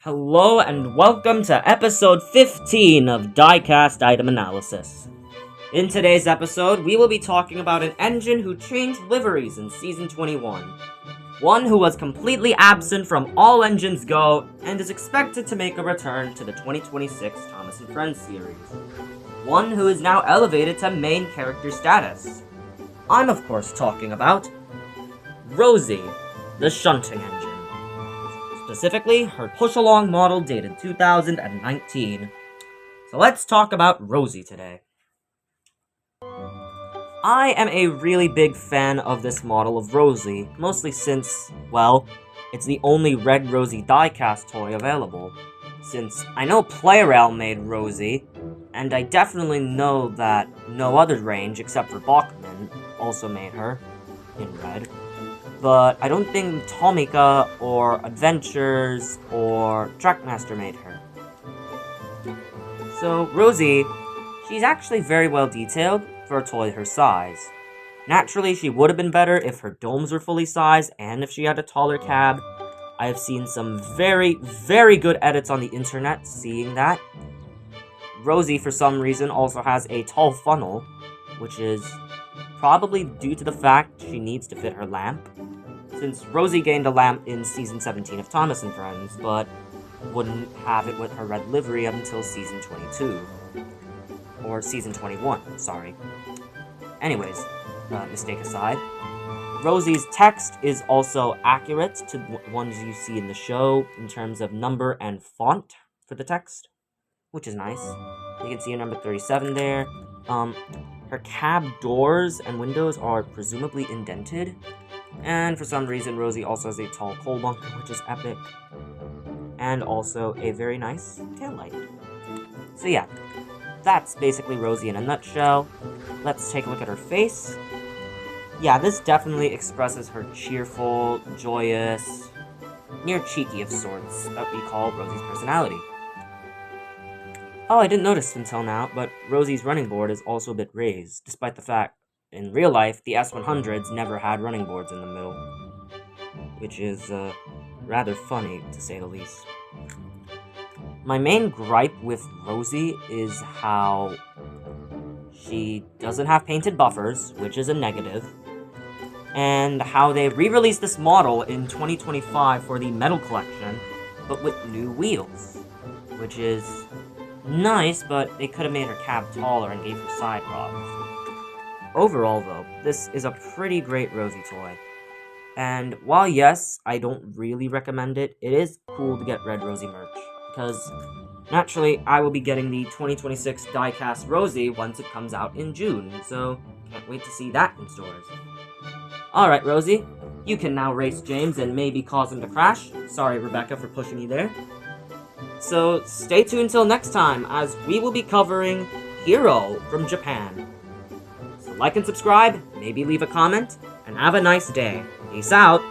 Hello and welcome to episode 15 of Diecast Item Analysis. In today's episode, we will be talking about an engine who changed liveries in Season 21. One who was completely absent from all Engines Go and is expected to make a return to the 2026 Thomas & Friends series. One who is now elevated to main character status. I'm of course talking about Rosie, the shunting engine. Specifically, her push-along model dated 2019. So let's talk about Rosie today. I am a really big fan of this model of Rosie, mostly since, well, it's the only Red Rosie diecast toy available. Since I know Playrail made Rosie, and I definitely know that no other range except for Bachman also made her in red. But I don't think Tomica or Adventures or Trackmaster made her. So Rosie, she's actually very well detailed for a toy her size. Naturally, she would have been better if her domes were fully sized and if she had a taller cab. I have seen some very, very good edits on the internet seeing that. Rosie, for some reason, also has a tall funnel, which is probably due to the fact she needs to fit her lamp, since Rosie gained a lamp in Season 17 of Thomas & Friends, but wouldn't have it with her red livery until Season 22. Or Season 21, sorry. Anyways, mistake aside, Rosie's text is also accurate to ones you see in the show in terms of number and font for the text, which is nice. You can see a number 37 there. Her cab doors and windows are presumably indented. And for some reason, Rosie also has a tall coal bunker, which is epic. And also a very nice taillight. So yeah, that's basically Rosie in a nutshell. Let's take a look at her face. Yeah, this definitely expresses her cheerful, joyous, near cheeky of sorts that we call Rosie's personality. Oh, I didn't notice until now, but Rosie's running board is also a bit raised, despite the fact in real life the S100s never had running boards in the middle. Which is, rather funny, to say the least. My main gripe with Rosie is how she doesn't have painted buffers, which is a negative, and how they re-released this model in 2025 for the Metal Collection, but with new wheels, which is nice, but they could have made her cab taller and gave her side rods. Overall, though, this is a pretty great Rosie toy. And while yes, I don't really recommend it, it is cool to get Red Rosie merch, because naturally, I will be getting the 2026 diecast Rosie once it comes out in June, so can't wait to see that in stores. Alright, Rosie, you can now race James and maybe cause him to crash. Sorry, Rebecca, for pushing you there. So stay tuned till next time, as we will be covering Hero from Japan. So like and subscribe, maybe leave a comment, and have a nice day. Peace out!